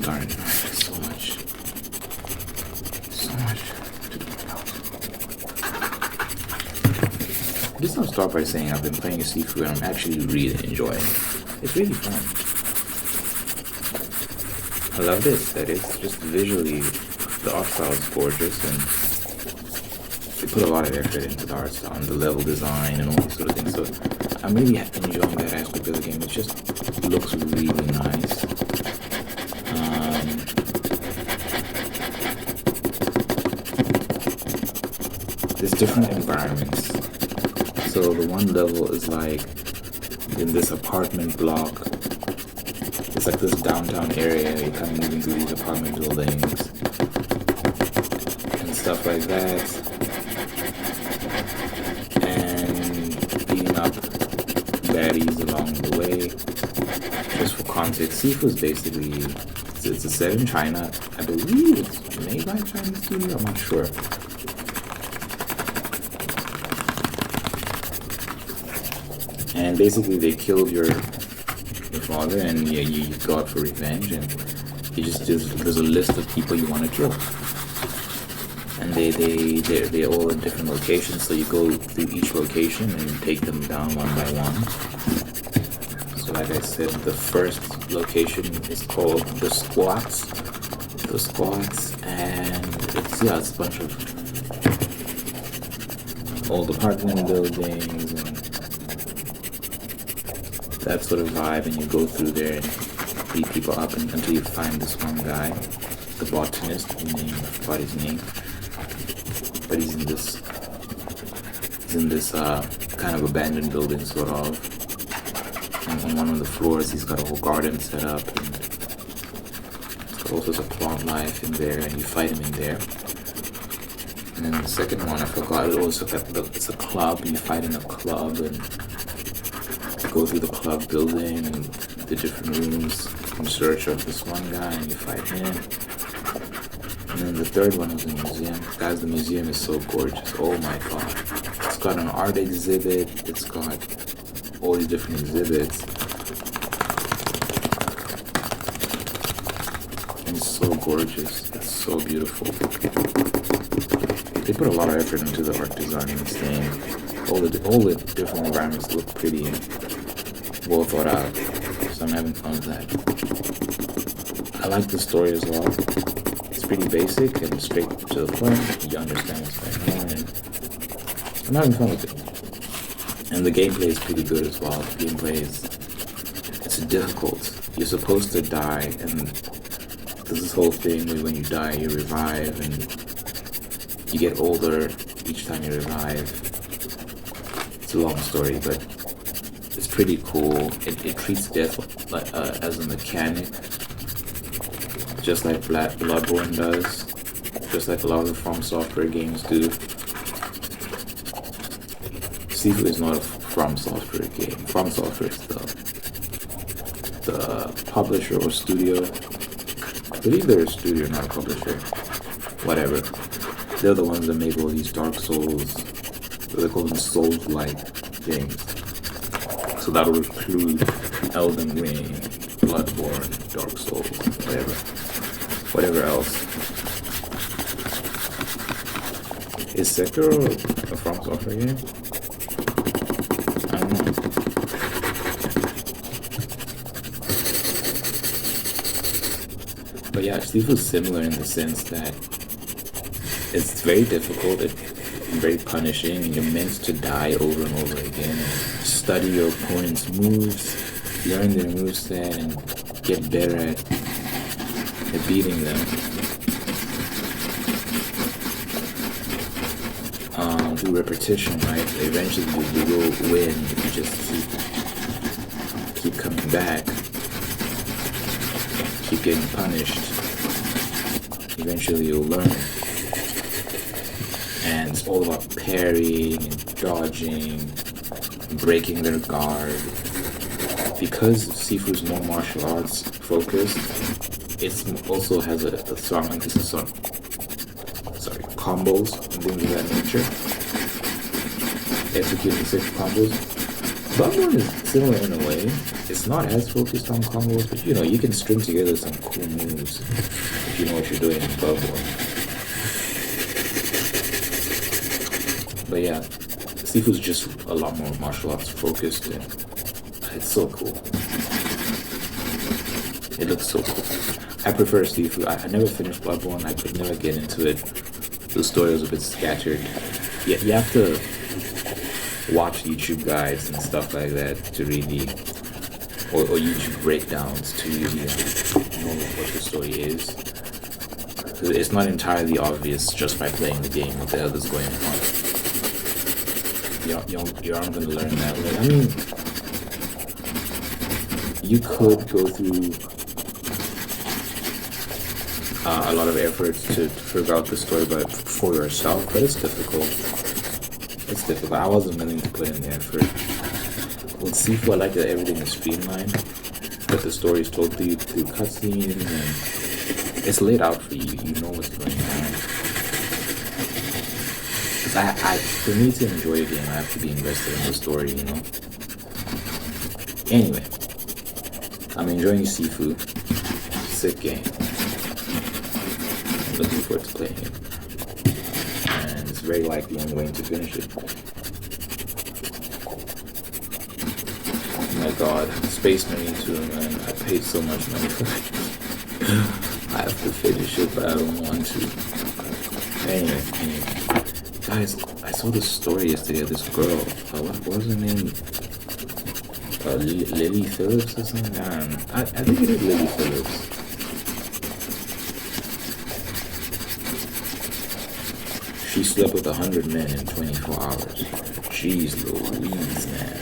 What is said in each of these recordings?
Darn it. So much. I guess I'll start by saying I've been playing Sifu and I'm actually really enjoying it. It's really fun. I love this, that it's just visually, the art style is gorgeous and they put a lot of effort into the art style and the level design and all these sort of things. So I'm really enjoying that aspect of the game. It just looks really nice. There's different environments. So the one level is like in this apartment block. It's like this downtown area. You're kind of moving through these apartment buildings and stuff like that. And beating up baddies along the way. Just for context, Sifu is basically, it's a set in China. I believe it's made by a Chinese studio. I'm not sure. And basically they killed your father and yeah, you go out for revenge and there's a list of people you want to kill. And they're all in different locations, so you go through each location and take them down one by one. So like I said, the first location is called The Squats. And it's a bunch of old apartment buildings and that sort of vibe, and you go through there and beat people up until you find this one guy, the botanist, I forgot his name, but he's in this kind of abandoned building sort of, and on one of the floors he's got a whole garden set up, and there's all sorts of plant life in there, and you fight him in there. And then the second one, I forgot, it's a club, you fight in a club, and go through the club building and the different rooms in search of this one guy and you fight him. And then the third one is the museum. Guys, the museum is so gorgeous. Oh my god. It's got an art exhibit. It's got all these different exhibits. And it's so gorgeous. It's so beautiful. They put a lot of effort into the art design in this game. All the different environments look pretty well thought out, so I'm having fun with that. I like the story as well. It's pretty basic and straight to the point. You understand what's going on, and I'm having fun with it. And the gameplay is pretty good as well. The gameplay it's difficult. You're supposed to die, and there's this whole thing where when you die, you revive, and you get older each time you revive. It's a long story, but it's pretty cool. It treats death like as a mechanic, just like Bloodborne does, just like a lot of the From Software games do. Sifu is not a From Software game. From Software is the publisher or studio. I believe they're a studio, not a publisher. Whatever. They're the ones that make all these Dark Souls. They call them Souls-like games. So that will include Elden Ring, Bloodborne, Dark Souls, whatever else. Is Sekiro a From Software game? I don't know. But yeah, Sifu is similar in the sense that it's very difficult, it's very punishing, and you're meant to die over and over again. Study your opponent's moves, learn their moveset, and get better at beating them. Through repetition, right? Eventually you will win if you just keep coming back, keep getting punished. Eventually you'll learn. And it's all about parrying and dodging, breaking their guard. Because Sifu is more martial arts focused, it also has a strong emphasis on combos and things of that nature. Executing 6 combos. Bloodborne is similar in a way. It's not as focused on combos, but you know, you can string together some cool moves if you know what you're doing in Bloodborne. But yeah, Sifu's just a lot more martial arts focused, and it's so cool. It looks so cool. I prefer Sifu. I never finished Bloodborne. I could never get into it. The story was a bit scattered. Yeah, you have to watch YouTube guides and stuff like that to really, or YouTube breakdowns to really know what the story is. It's not entirely obvious just by playing the game what the hell is going on. You aren't going to learn that way. I mean, you could go through a lot of effort to figure out the story for yourself, but it's difficult. It's difficult. I wasn't willing to put in the effort. With Sifu, I like that everything is streamlined, but the story is told to you through cutscenes, and it's laid out for you. You know what's going on. For me to enjoy a game, I have to be invested in the story, you know? Anyway, I'm enjoying Sifu. Sick game. I'm looking forward to playing it. And it's very likely I'm going to finish it. Oh my god, Space Marine 2, man. I paid so much money for it. I have to finish it, but I don't want to. Anyway. Guys, I saw this story yesterday of this girl. What was her name? Lily Phillips or something? I think it is Lily Phillips. She slept with 100 men in 24 hours. Jeez Louise, man.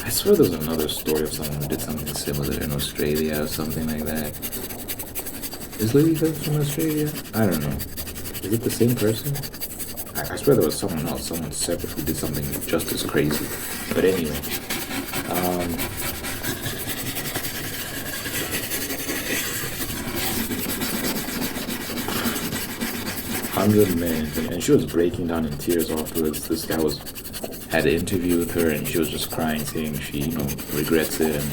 I swear there's another story of someone who did something similar in Australia or something like that. Is Lily Phillips from Australia? I don't know. Is it the same person? I swear there was someone else, someone separate who did something just as crazy. But anyway, 100 minutes, and she was breaking down in tears afterwards. This guy had an interview with her, and she was just crying, saying she, regrets it, and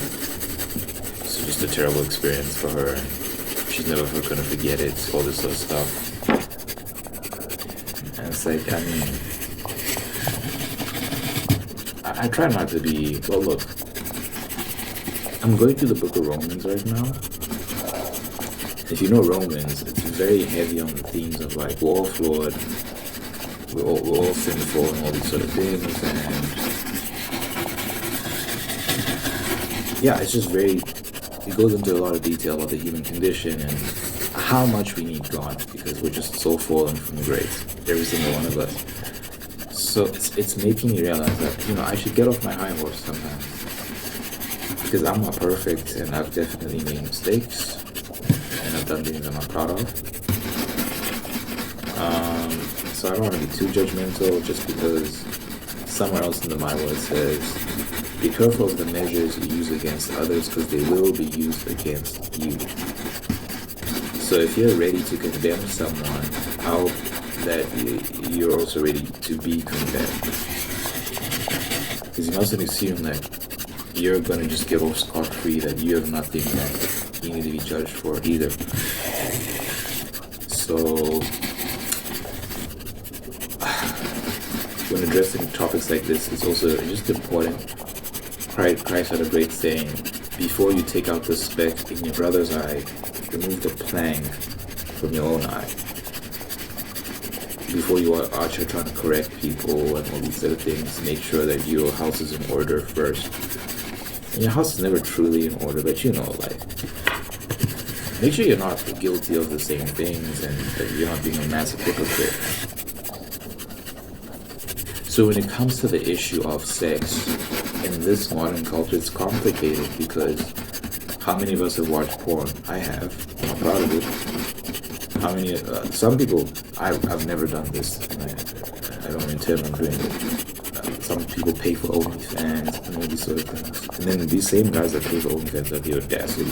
it's just a terrible experience for her. And she's never gonna forget it. All this sort of stuff. And it's like, I mean, I try not to be. Well, look, I'm going through the book of Romans right now. If you know Romans, it's very heavy on the themes of like we're all flawed, we're all sinful, and all these sort of things. And yeah, it's just it goes into a lot of detail about the human condition and how much we need God, because we're just so fallen from grace, every single one of us. So it's making me realize that, I should get off my high horse sometimes, because I'm not perfect, and I've definitely made mistakes, and I've done things I'm not proud of. So I don't want to be too judgmental, just because somewhere else in the Bible it says, be careful of the measures you use against others, because they will be used against you. So if you're ready to condemn someone, I hope that you're also ready to be condemned. Because you mustn't assume that you're going to just get off scot-free, that you have nothing that you need to be judged for either. So when addressing topics like this, it's also just important. Christ had a great saying, before you take out the speck in your brother's eye, remove the plank from your own eye. Before you are out here trying to correct people and all these other things, make sure that your house is in order first. And your house is never truly in order, but make sure you're not guilty of the same things and that you're not being a massive hypocrite. So when it comes to the issue of sex, in this modern culture, it's complicated because how many of us have watched porn? I have. I'm proud of it. How many? Some people, I've never done this. I don't intend on doing it. Some people pay for OnlyFans and all these sort of things. And then these same guys that pay for OnlyFans have the audacity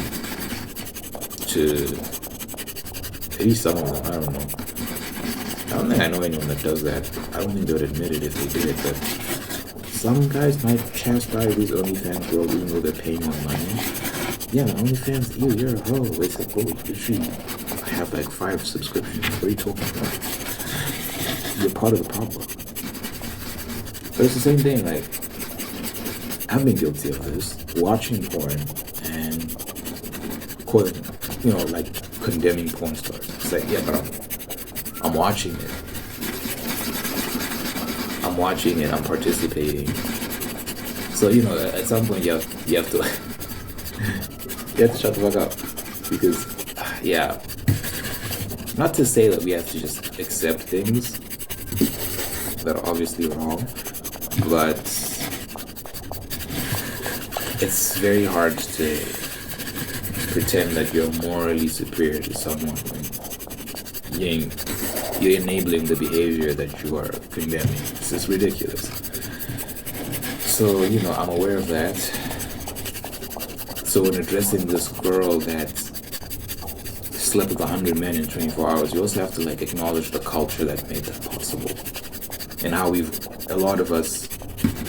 to, maybe some of them, I don't know. I don't think I know anyone that does that. I don't think they would admit it if they did it, but some guys might chastise these OnlyFans girls even though they're paying more money. Yeah, OnlyFans, you're a hoe. It's like, oh, you should have like 5 subscriptions. What are you talking about? You're part of the problem. But it's the same thing, like, I've been guilty of this, watching porn and quoting, like condemning porn stars. It's like, yeah, but I'm watching it. I'm watching it, I'm participating. So, at some point you have to you have to shut the fuck up. Because, yeah, not to say that we have to just accept things that are obviously wrong, but it's very hard to pretend that you're morally superior to someone when you're enabling the behavior that you are condemning. This is ridiculous. So, I'm aware of that. So when addressing this girl that slept with 100 men in 24 hours, you also have to acknowledge the culture that made that possible. And how a lot of us,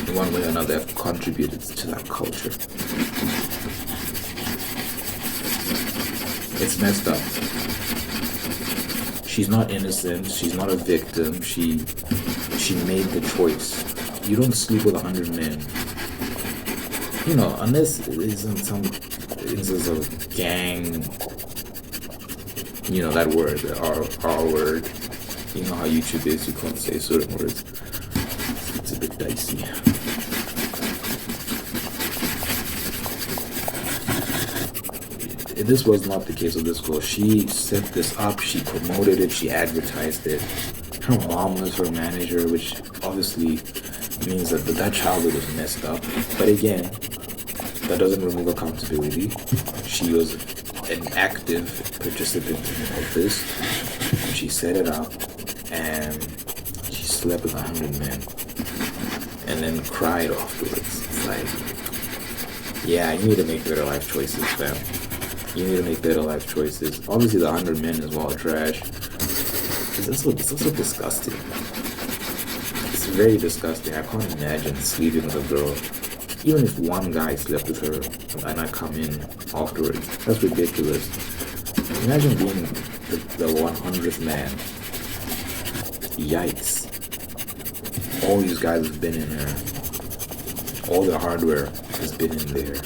in one way or another, have contributed to that culture. It's messed up. She's not innocent, she's not a victim, she made the choice. You don't sleep with 100 men. Unless it isn't some instance of gang, that word, the R word. You know how YouTube is, you can't say certain words. It's a bit dicey. This was not the case with this girl. She set this up, she promoted it, she advertised it. Her mom was her manager, which obviously means that childhood was messed up. But again, that doesn't remove accountability. She was an active participant in all this. She set it up, and she slept with 100 men. And then cried afterwards. It's like, yeah, you need to make better life choices, fam. You need to make better life choices. Obviously, the 100 men is all trash. It's also disgusting. It's very disgusting. I can't imagine sleeping with a girl. Even if one guy slept with her and I come in afterwards. That's ridiculous. Imagine being the 100th man. Yikes. All these guys have been in her. All the hardware has been in there.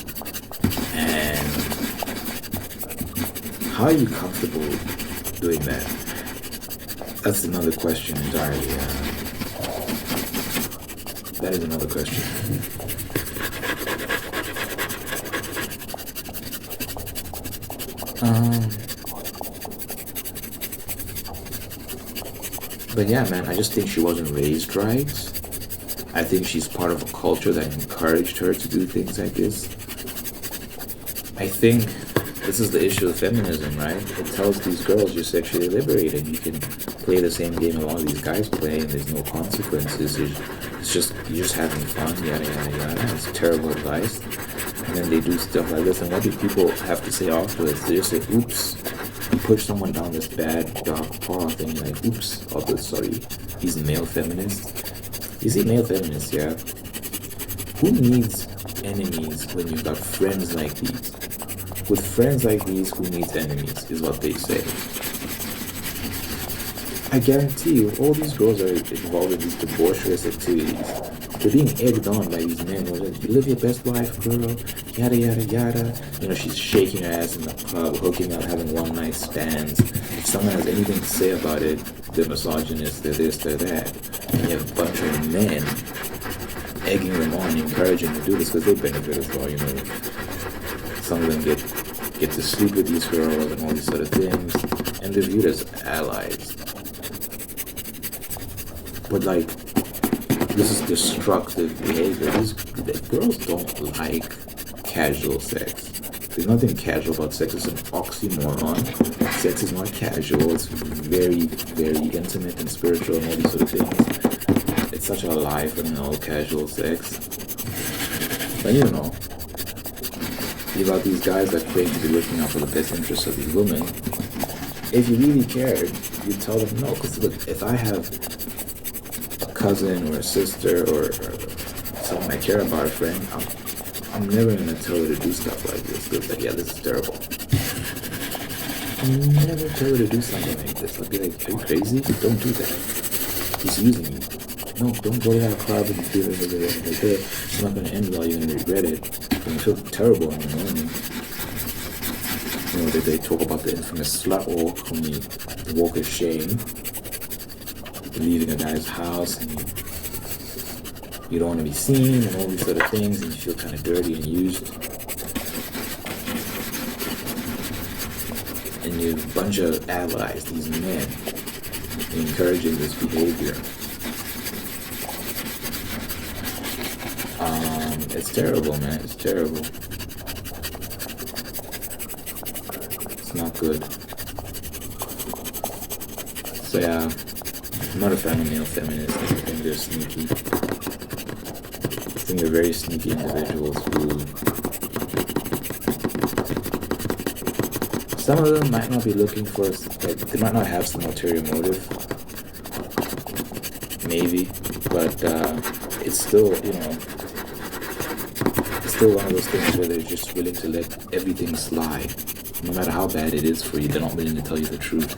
And how are you comfortable doing that? That's another question entirely. That is another question. But yeah, man, I just think she wasn't raised right. I think she's part of a culture that encouraged her to do things like this. I think this is the issue of feminism, right? It tells these girls you're sexually liberated. You can play the same game a lot of these guys play, and there's no consequences. You're just having fun, yada yada yada. It's terrible advice. And then they do stuff like this, and what do people have to say afterwards? They just say, oops. You push someone down this bad, dark path, and you're like, oops, sorry, he's a male feminist. You see, male feminists, yeah? Who needs enemies when you've got friends like these? With friends like these, who needs enemies, is what they say. I guarantee you, all these girls are involved in these debaucherous activities. They're being egged on by these men. You live your best life, girl. Yada, yada, yada. She's shaking her ass in the club, hooking up, having one-night stands. If someone has anything to say about it, they're misogynist, they're this, they're that. And you have a bunch of men egging them on, encouraging them to do this because they benefit as well, Some of them get to sleep with these girls and all these sort of things. And they're viewed as allies. But this is destructive behavior. These girls don't like casual sex. There's nothing casual about sex. It's an oxymoron. Sex is not casual. It's very, very intimate and spiritual and all these sort of things. It's such a lie from casual sex. But you got these guys that claim to be looking out for the best interests of these women. If you really cared, you'd tell them no. Because look, if I have cousin or a sister or someone I care about, a friend, I'm never gonna tell her to do stuff like this. Because like, yeah, this is terrible. I'm never tell her to do something like this. I'll be like, are you crazy? Don't do that. He's using you. No, don't go to that club and do it like that. It's not gonna end well. You're gonna regret it. You're gonna feel terrible in the morning. You know, they talk about the infamous slut walk, when you walk of shame, leaving a guy's house and you don't want to be seen and all these sort of things, and you feel kind of dirty and used. And you have a bunch of allies, these men, encouraging this behavior. It's terrible, man. It's terrible. It's not good. So yeah, I'm not a fan of male feminists. I think they're sneaky. I think they're very sneaky individuals who... Some of them might not be looking for... Like, they might not have some ulterior motive. Maybe. But it's still, you know... It's still one of those things where they're just willing to let everything slide. No matter how bad it is for you, they're not willing to tell you the truth.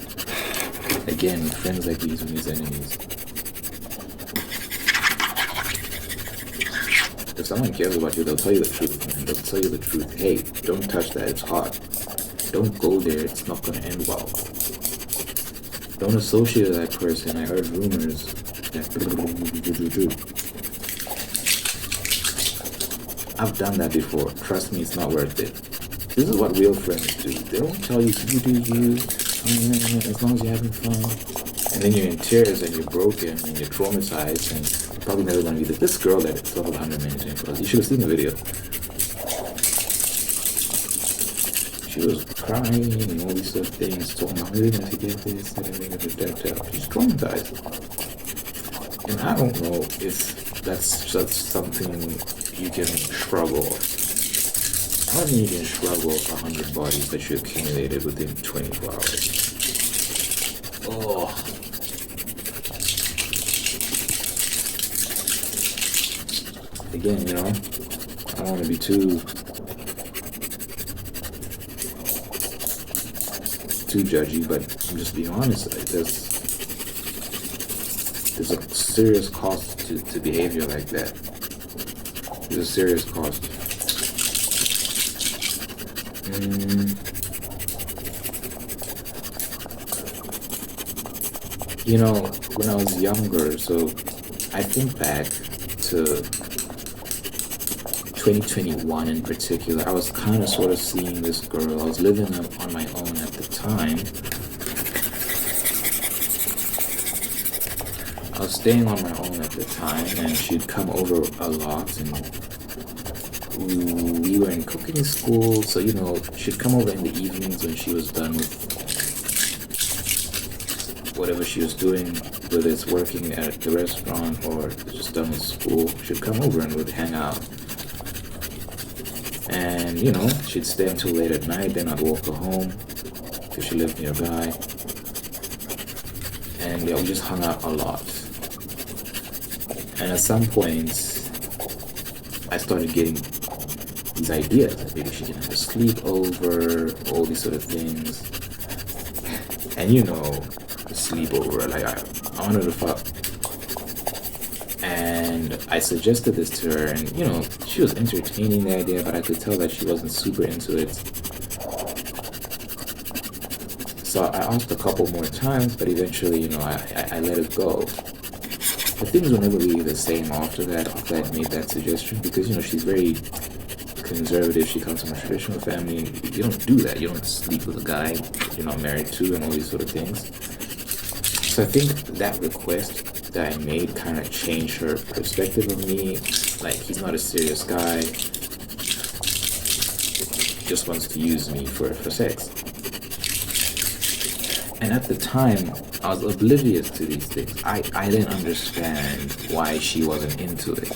Again, friends like these are his enemies. If someone cares about you, they'll tell you the truth, man. They'll tell you the truth. Hey, don't touch that, it's hot. Don't go there, it's not gonna end well. Don't associate with that person. I heard rumors that... I've done that before. Trust me, it's not worth it. This is what real friends do. They don't tell you, you do you, as long as you're having fun. And then you're in tears and you're broken and you're traumatized and you're probably never going to be this girl that saw 100 minutes in class. You should have seen the video. She was crying and all these sort of things, talking about, really going to get this, she's traumatized. And I don't know if that's just something you can shrug off. I don't think you can shrug off 100 bodies that you accumulated within 24 hours. Oh. Again, you know, I don't want to be too judgy, but I'm just being honest. Like, there's a serious cost to behavior like that. There's a serious cost. You know, when I was younger, so I think back to 2021 in particular, I was kind of sort of seeing this girl. I was living on my own at the time. I was staying on my own at the time, and she'd come over a lot, and we were in cooking school, so you know, she'd come over in the evenings when she was done with whatever she was doing, whether it's working at the restaurant or just done with school. She'd come over and we'd hang out. And you know, she'd stay until late at night, then I'd walk her home because she lived nearby. And yeah, we just hung out a lot. And at some point, I started getting these ideas that maybe she can have a sleepover, all these sort of things. And you know, a sleepover, like I wanted to fuck. And I suggested this to her, and you know, she was entertaining the idea, but I could tell that she wasn't super into it. So I asked a couple more times, but eventually, you know, I let it go. But things were never really the same after I made that suggestion, because you know, she's very conservative. She comes from a traditional family. You don't do that. You don't sleep with a guy you're not married to and all these sort of things. So I think that request that I made kind of changed her perspective of me. Like, he's not a serious guy. He just wants to use me for sex. And at the time, I was oblivious to these things. I didn't understand why she wasn't into it.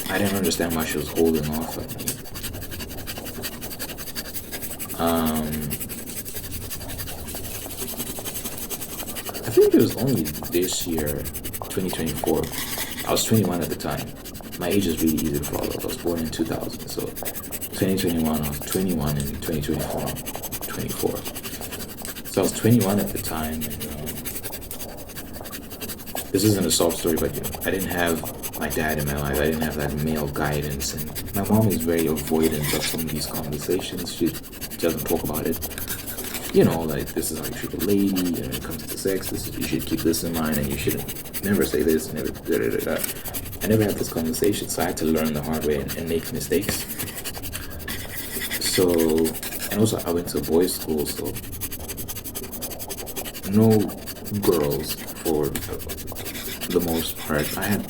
I didn't understand why she was holding off on me. I think it was only this year, 2024, I was 21 at the time. My age is really easy to follow. I was born in 2000, so 2021, I was 21, and 2024, I'm 24. So I was 21 at the time, and this isn't a sob story, but I didn't have my dad in my life. I didn't have that male guidance, and my mom is very avoidant of some of these conversations. She doesn't talk about it. Like, this is how you treat a lady, and when it comes to sex, you should keep this in mind, and you shouldn't never say this, never da-da-da-da. I never had this conversation, so I had to learn the hard way and make mistakes. So, and also I went to a boys' school, so no girls for the most part. I had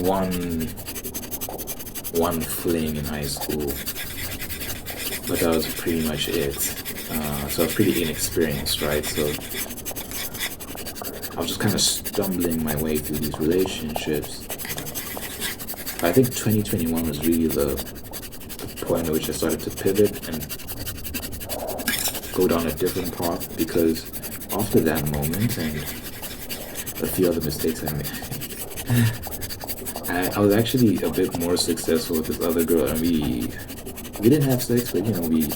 one fling in high school, but that was pretty much it. So I was pretty inexperienced, right? So I was just kind of stumbling my way through these relationships. I think 2021 was really the point at which I started to pivot and go down a different path, because after that moment and a few other mistakes I made, I was actually a bit more successful with this other girl, and we didn't have sex, but we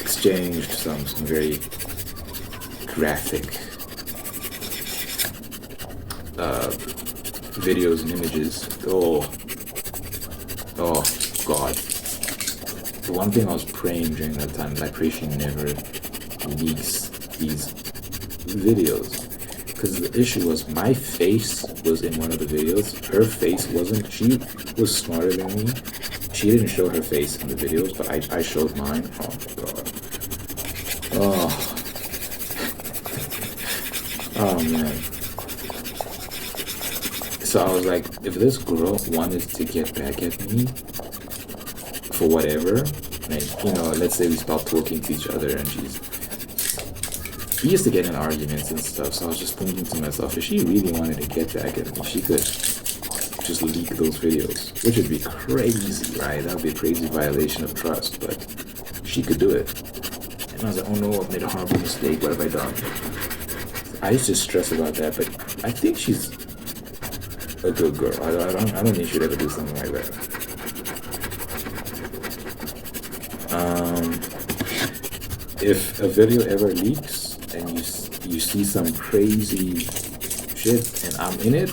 exchanged some very graphic videos and images. Oh God. The one thing I was praying during that time is I pray she never leaks these videos. Because the issue was, my face was in one of the videos. Her face wasn't. She was smarter than me. She didn't show her face in the videos, but I showed mine. Oh my God. Oh man. So I was like, if this girl wanted to get back at me for whatever, like, let's say we stopped talking to each other, and we used to get in arguments and stuff, so I was just thinking to myself, if she really wanted to get back at me, she could just leak those videos, which would be crazy, right? That would be a crazy violation of trust, but she could do it. And I was like, oh no, I've made a horrible mistake, what have I done? I used to stress about that, but I think she's a good girl. I don't think she'd ever do something like that. If a video ever leaks and you see some crazy shit and I'm in it,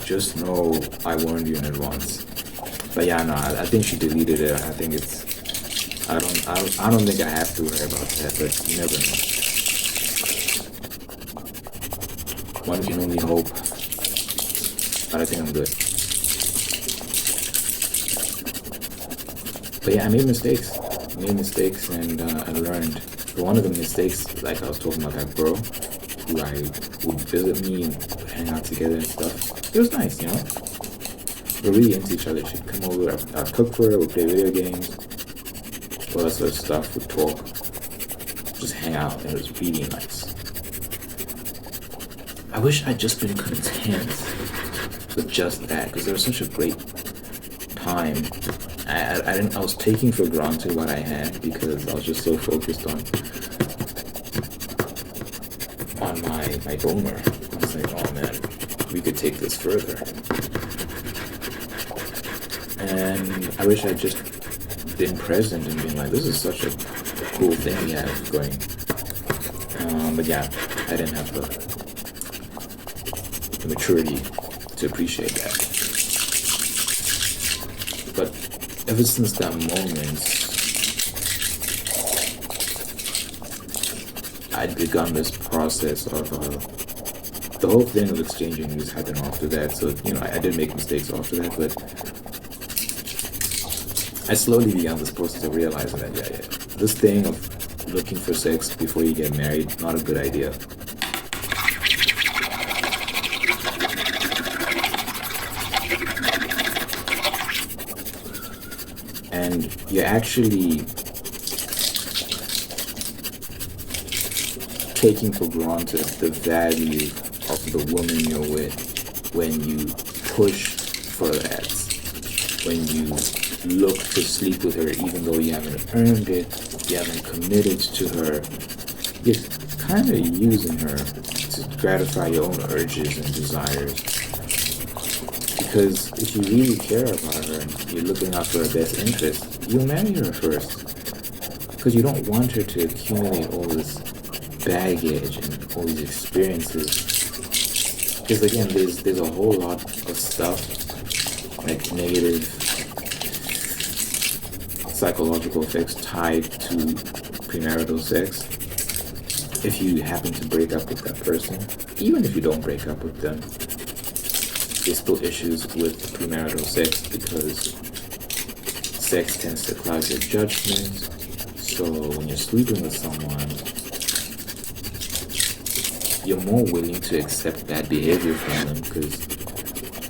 just know I warned you in advance. But yeah, no, I think she deleted it. I think I don't think I have to worry about that, but you never know. One can only hope. But I think I'm good. But yeah, I made mistakes. And I learned. But one of the mistakes, like I was talking about that girl who would visit me and hang out together and stuff. It was nice, We're really into each other. She'd come over, I'd cook for her, we'd play video games, all that sort of stuff, we'd talk, just hang out, and it was really nice. I wish I'd just been content with just that, because there was such a great time. I was taking for granted what I had, because I was just so focused on my donor. I was like, oh man, we could take this further. And I wish I'd just been present and been like, this is such a cool thing we have going. But yeah, I didn't have the maturity to appreciate that. But ever since that moment, I'd begun this process of the whole thing of exchanging news happened after that. So I did make mistakes after that, but I slowly began this process of realizing that this thing of looking for sex before you get married, not a good idea. And you're actually taking for granted the value of the woman you're with when you push for that, when you look to sleep with her even though you haven't earned it, you haven't committed to her, you're kind of using her to gratify your own urges and desires. Because if you really care about her and you're looking out for her best interest, you'll marry her first. Because you don't want her to accumulate all this baggage and all these experiences. Because again, there's a whole lot of stuff, like negative psychological effects tied to premarital sex. If you happen to break up with that person, even if you don't break up with them, there's still issues with premarital sex because sex tends to cloud your judgment. So when you're sleeping with someone, you're more willing to accept bad behavior from them because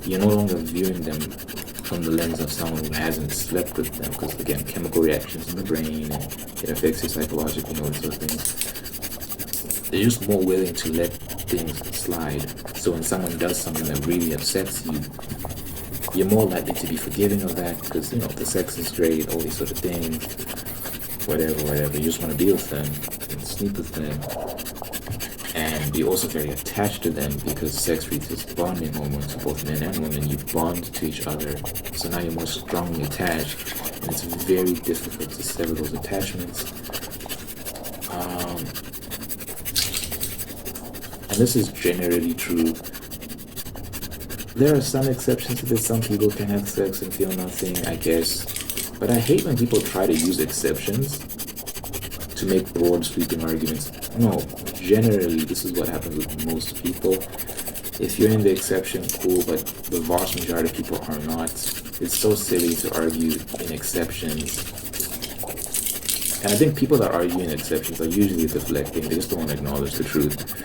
you're no longer viewing them from the lens of someone who hasn't slept with them. Because again, chemical reactions in the brain, and it affects you psychologically and all those sort of things. They're just more willing to let things slide. So when someone does something that really upsets you, you're more likely to be forgiving of that because, you know, the sex is great, all these sort of things, whatever. You just want to be with them and sleep with them. And you're also very attached to them because sex releases bonding hormones for both men and women. You bond to each other. So now you're more strongly attached. And it's very difficult to sever those attachments. And this is generally true. There are some exceptions to this. Some people can have sex and feel nothing, I guess. But I hate when people try to use exceptions to make broad sweeping arguments. No, generally this is what happens with most people. If you're in the exception, cool, but the vast majority of people are not. It's so silly to argue in exceptions. And I think people that argue in exceptions are usually deflecting. They just don't want to acknowledge the truth.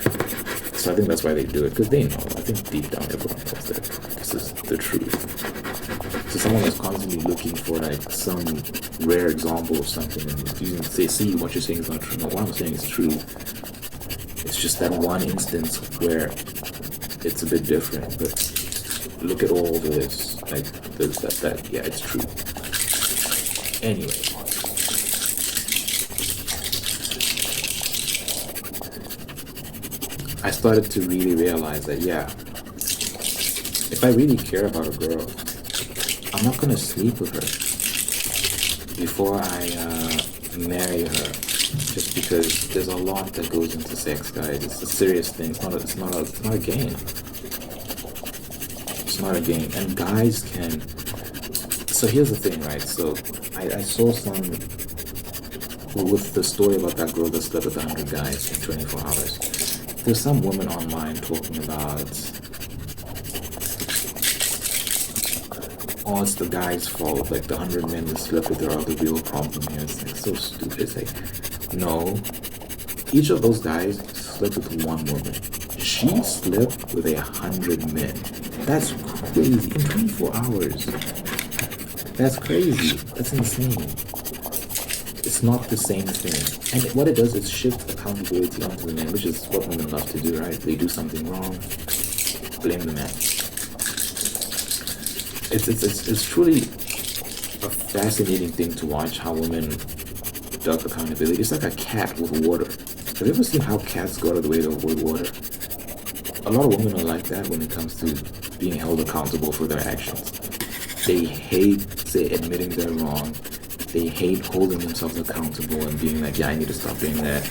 So I think that's why they do it, because they know. I think deep down everyone knows that this is the truth. So someone that's constantly looking for like some rare example of something and using say, see, what you're saying is not true. No, what I'm saying is true. It's just that one instance where it's a bit different. But look at all this. Like that yeah, it's true. Anyway. I started to really realize that, yeah, if I really care about a girl, I'm not going to sleep with her before I marry her, just because there's a lot that goes into sex, guys. It's a serious thing. It's not a game. It's not a game. And guys can... So here's the thing, right? So I saw some... with the story about that girl that slept with 100 guys in 24 hours. There's some woman online talking about, oh, it's the guy's fault, like the 100 men that slept with her are the real problem here. It's like so stupid. It's like, no, each of those guys slept with one woman. She slept with 100 men. That's crazy. In 24 hours. That's crazy. That's insane. It's not the same thing. And what it does is shift accountability onto the man, which is what women love to do, right? They do something wrong, blame the man. It's truly a fascinating thing to watch how women duck accountability. It's like a cat with water. Have you ever seen how cats go out of the way to avoid water? A lot of women are like that when it comes to being held accountable for their actions. They hate, say, admitting they're wrong. They hate holding themselves accountable and being like, yeah, I need to stop doing that.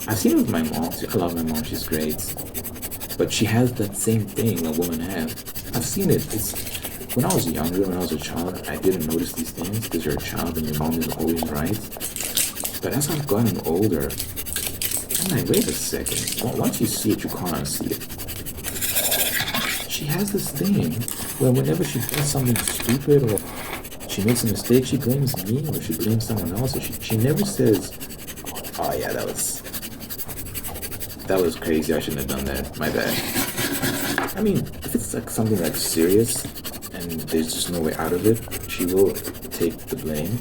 I've seen it with my mom. I love my mom. She's great. But she has that same thing a woman has. I've seen it. When I was younger, when I was a child, I didn't notice these things because you're a child and your mom is always right. But as I've gotten older, I'm like, wait a second. Once you see it, you can't unsee it. She has this thing where whenever she does something stupid or she makes a mistake, she blames me or she blames someone else, or she never says, oh yeah, that was crazy, I shouldn't have done that, my bad. I mean, if it's like something like serious and there's just no way out of it, she will take the blame.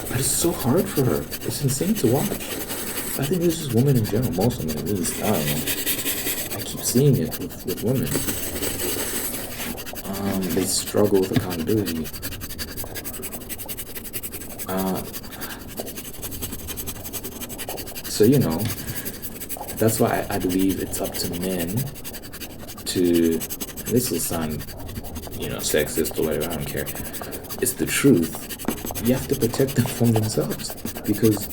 But it's so hard for her. It's insane to watch. I think this is women in general, most women at least. I don't know. I keep seeing it with women. They struggle with accountability. So, that's why I believe it's up to men to, this will sound, sexist or whatever, I don't care. It's the truth. You have to protect them from themselves, because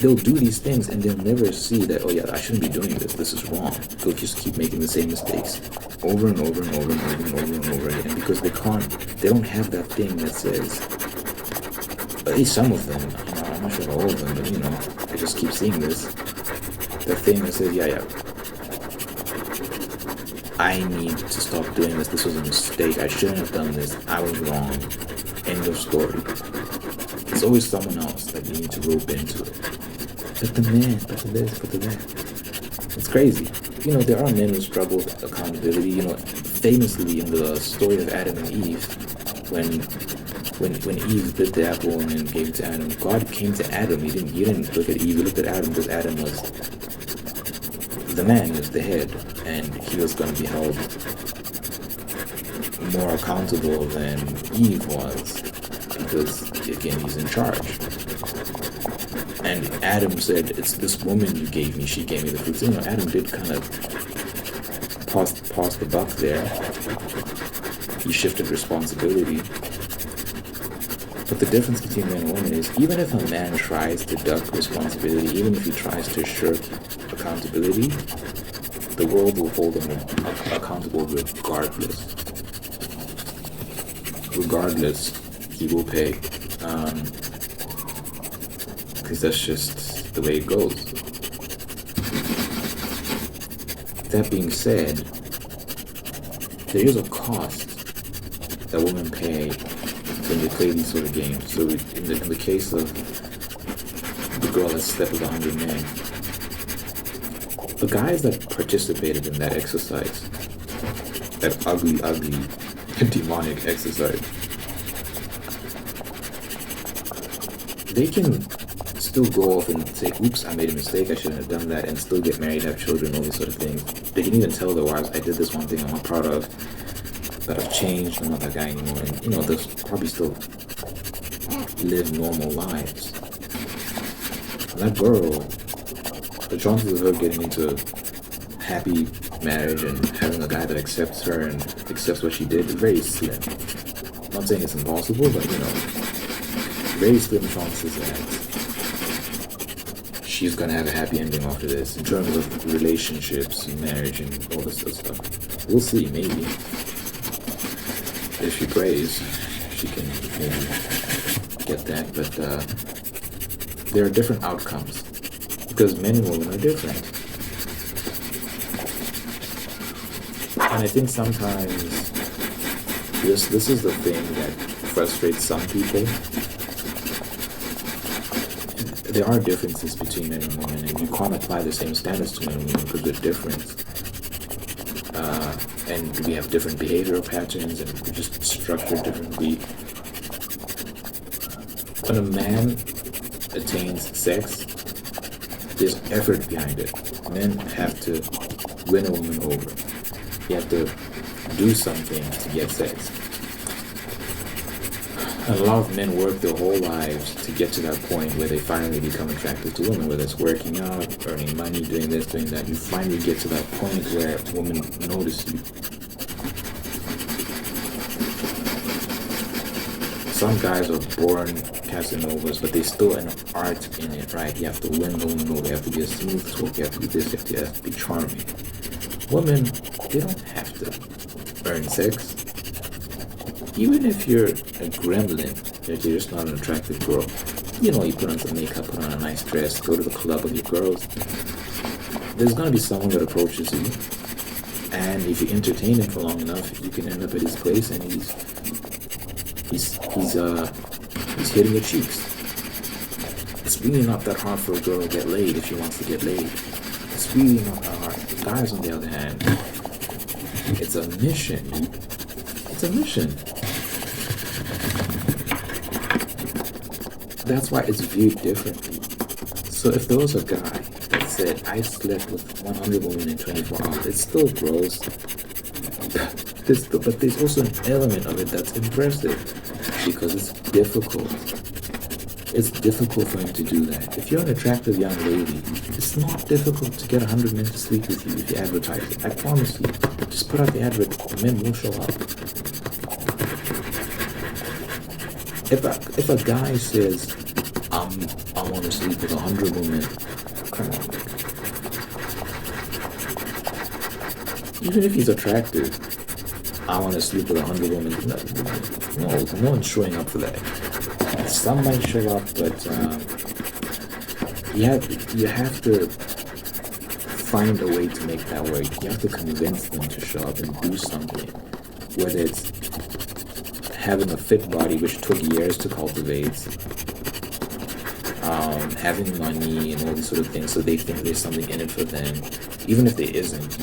they'll do these things and they'll never see that, oh yeah, I shouldn't be doing this. This is wrong. They'll just keep making the same mistakes over and over and over and over and over and over again, because they don't have that thing that says, at least some of them, I'm not sure about all of them, but I just keep seeing this. The thing that says, yeah, I need to stop doing this. This was a mistake. I shouldn't have done this. I was wrong. End of story. It's always someone else that you need to rope into it. But the man, but the this, but the that. It's crazy. There are men who struggle with accountability. Famously in the story of Adam and Eve, when Eve bit the apple and then gave it to Adam, God came to Adam. He didn't look at Eve. He looked at Adam, because Adam was the man, he was the head, and he was going to be held more accountable than Eve was, because again, he's in charge. And Adam said, it's this woman you gave me, she gave me the fruit. So, Adam did kind of pass the buck there. He shifted responsibility. But the difference between man and woman is, even if a man tries to duck responsibility, even if he tries to shirk accountability, the world will hold him accountable regardless. Regardless, he will pay. Because that's just the way it goes. That being said, there is a cost that women pay when they play these sort of games. So in the case of the girl that slept with 100 men, the guys that participated in that exercise, that ugly, demonic exercise, they can still go off and say, oops, I made a mistake, I shouldn't have done that, and still get married, have children, all these sort of things. They can even tell their wives, I did this one thing I'm not proud of, that I've changed, I'm not that guy anymore, and they'll probably still live normal lives. And that girl, the chances of her getting into a happy marriage and having a guy that accepts her and accepts what she did is very slim. I'm not saying it's impossible, but very slim chances that she's gonna have a happy ending after this in terms of relationships and marriage and all this other stuff. We'll see, maybe. If she prays, she can maybe get that, but there are different outcomes because men and women are different. And I think sometimes this is the thing that frustrates some people. There are differences between men and women, and you can't apply the same standards to men and women because they're different. And we have different behavioral patterns, and we're just structured differently. When a man attains sex, there's effort behind it. Men have to win a woman over. You have to do something to get sex. And a lot of men work their whole lives to get to that point where they finally become attracted to women, whether it's working out, earning money, doing this, doing that. You finally get to that point where women notice you. Some guys are born Casanovas, but there's still an art in it, right? You have to win the woman over, you have to be a smooth talk, you have to be this, you have to be charming. Women, they don't have to earn sex. Even if you're a gremlin, if you're just not an attractive girl, you put on some makeup, put on a nice dress, go to the club with your girls, there's going to be someone that approaches you, and if you entertain him for long enough, you can end up at his place and he's hitting your cheeks. It's really not that hard for a girl to get laid if she wants to get laid. It's really not that hard. Guys, on the other hand, it's a mission. It's a mission. That's why it's viewed differently. So if there was a guy that said, I slept with 100 women in 24 hours, it's still gross. But there's also an element of it that's impressive because it's difficult. it's difficult for him to do that. If you're an attractive young lady, it's not difficult to get 100 men to sleep with you if you advertise it. I promise you. Just put out the advert, men will show up. If a guy says, I want to sleep with 100 women, come on. Even if he's attractive, I want to sleep with 100 women. No one's showing up for that. Some might show up, but you have to find a way to make that work. You have to convince them to show up and do something. Whether it's having a fit body, which took years to cultivate, having money and all these sort of things, so they think there's something in it for them. Even if there isn't,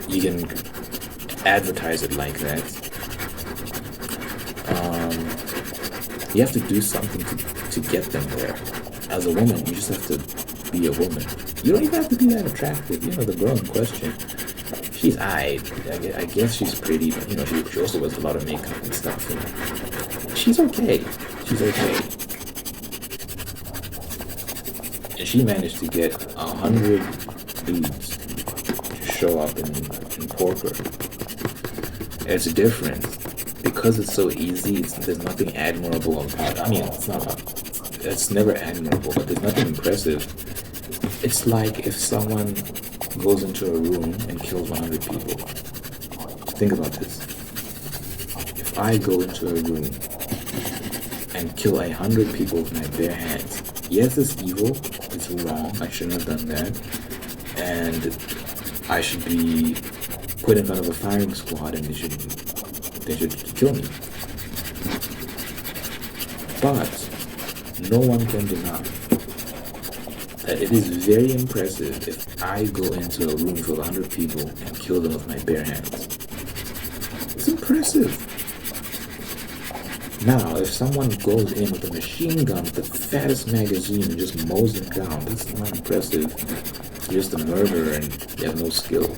you can advertise it like that. You have to do something to get them there. As a woman, you just have to be a woman. You don't even have to be that attractive. The girl in question, she's I guess she's pretty, but she also wears a lot of makeup and stuff. She's okay. And she managed to get 100 dudes to show up and pork her. It's different. Because it's so easy, there's nothing admirable about it. It's never admirable, but there's nothing impressive. It's like if someone goes into a room and kills 100 people. Think about this. If I go into a room and kill 100 people with my bare hands, yes, it's evil, it's wrong, I shouldn't have done that, and I should be put in front of a firing squad and they should kill me. But no one can deny that it is very impressive if I go into a room full of 100 people and kill them with my bare hands. It's impressive. Now, if someone goes in with a machine gun with the fattest magazine and just mows them down, that's not impressive. You're just a murderer and you have no skill.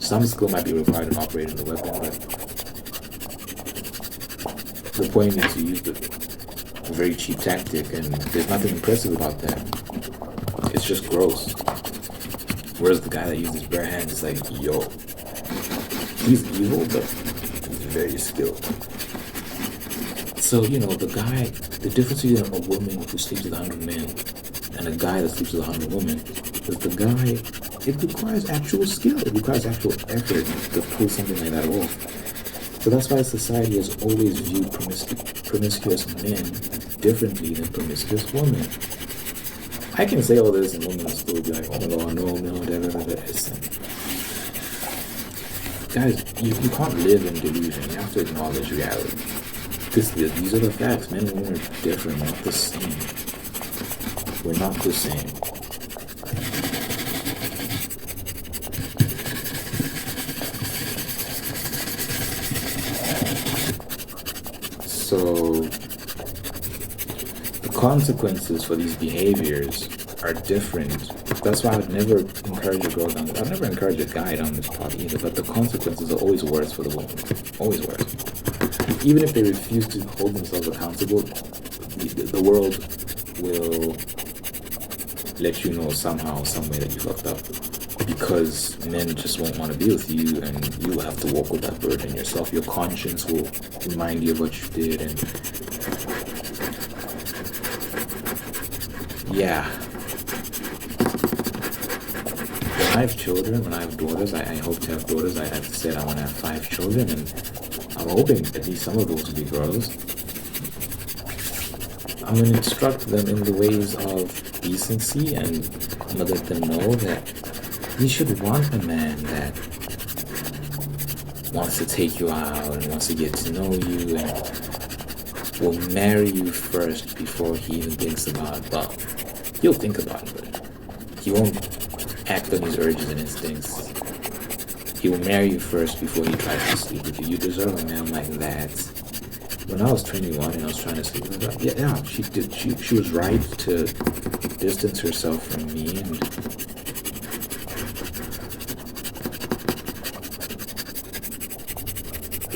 Some skill might be required in operating the weapon, but the point is to use the very cheap tactic, and there's nothing impressive about that. It's just gross. Whereas the guy that uses bare hands is like, yo, he's evil, but he's very skilled. So, the difference between a woman who sleeps with 100 men and a guy that sleeps with 100 women is the guy, it requires actual skill. It requires actual effort to pull something like that off. So that's why society has always viewed promiscuous men differently than promiscuous women. I can say all this and women will still be like, oh my god, no, guys, you can't live in delusion. You have to acknowledge reality. These are the facts. Men and women are different, not the same. We're not the same. So, the consequences for these behaviors are different. That's why I would never encourage a girl down. I'd never encourage a guy down this path either. But the consequences are always worse for the woman. Always worse. Even if they refuse to hold themselves accountable, the world will let you know somehow, some way that you fucked up. Because men just won't want to be with you, and you will have to walk with that burden yourself. Your conscience will remind you of what you did, and yeah. When I have children, when I have daughters, I hope to have daughters. I've said I want to have 5 children, and I'm hoping at least some of those will be girls. I'm going to instruct them in the ways of decency, and I'm going to let them know that you should want a man that wants to take you out and wants to get to know you and will marry you first before he even thinks about it. Well, he'll think about it, but he won't act on his urges and instincts. He will marry you first before he tries to sleep with you. You deserve a man like that. When I was 21 and I was trying to sleep with her, yeah, she did. She was right to distance herself from me, and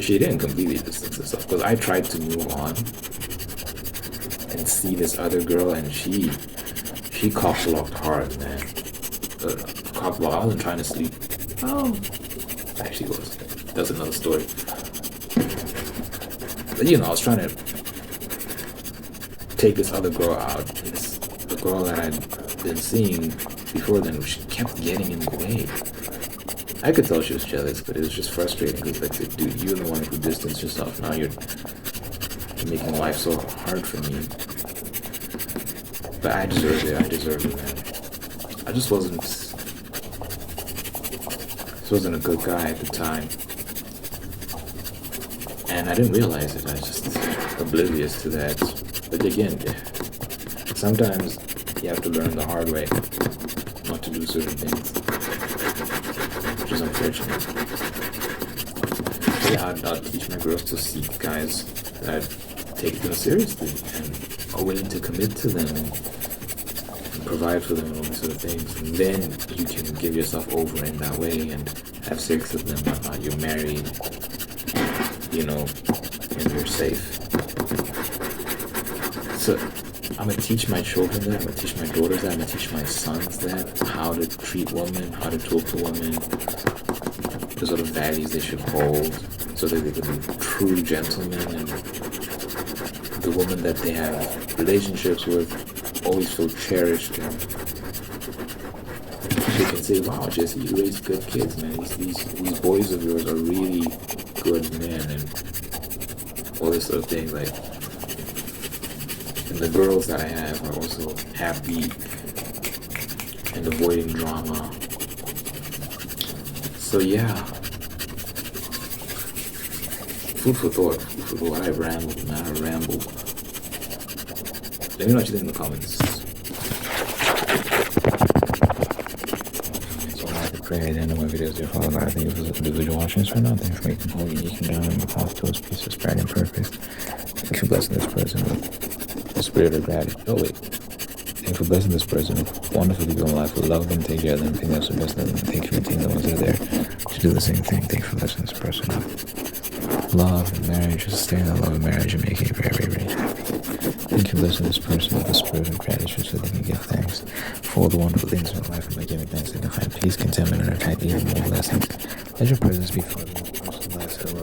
she didn't completely distance herself, because I tried to move on and see this other girl, and she cock-blocked hard, man. Cock-blocked. I wasn't trying to sleep. Oh, actually was. That's another story. But I was trying to take this other girl out. The girl that I'd been seeing before then, she kept getting in the way. I could tell she was jealous, but it was just frustrating. Because like, dude, you're the one who distanced yourself. Now you're making life so hard for me. But I deserved it, man. I just wasn't a good guy at the time. And I didn't realize it. I was just oblivious to that. But again, sometimes you have to learn the hard way not to do certain things, which is unfortunate. Yeah, I'll teach my girls to seek guys that take them seriously and are willing to commit to them and provide for them and all these sort of things. And then you can give yourself over in that way and have sex with them. You're married, and you're safe. So I'm going to teach my children that, I'm going to teach my daughters that, I'm going to teach my sons that, how to treat women, how to talk to women, the sort of values they should hold, so that they can be true gentlemen, and the woman that they have relationships with always feel cherished, and she can say, wow, Jesse, you raised good kids, man. These boys of yours are really good men, and all this sort of thing, like. And the girls that I have are also happy and avoiding drama. So yeah, food for thought. I rambled, man. I rambled. Let me know what you think in the comments. So I like to pray at the end of my videos. You're following that. I think if you individual watching this right now, thanks for making whole unique and down your path towards peace, prosperity, and purpose. Thanks for blessing this person with the spirit of gratitude. Oh wait. Thanks for blessing this person with wonderful people in life, with love them, take care of them, everything else for best of them. Thank you for being the ones that are there to do the same thing. Thanks for blessing this person with love and marriage, just staying in love and marriage and making it very, very, very happy. Thank you for blessing this person with the spirit of gratitude so they can give thanks for all the wonderful things in life, and by giving thanks they can find peace, contentment, and attract even more blessings. Let your presence be for them.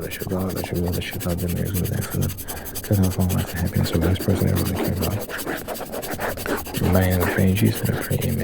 Let your God, let your will, let your God, the miracles be there for them. Cut off all life and happiness of this person I really care about. In my name, I pray in Jesus' name, I pray, amen.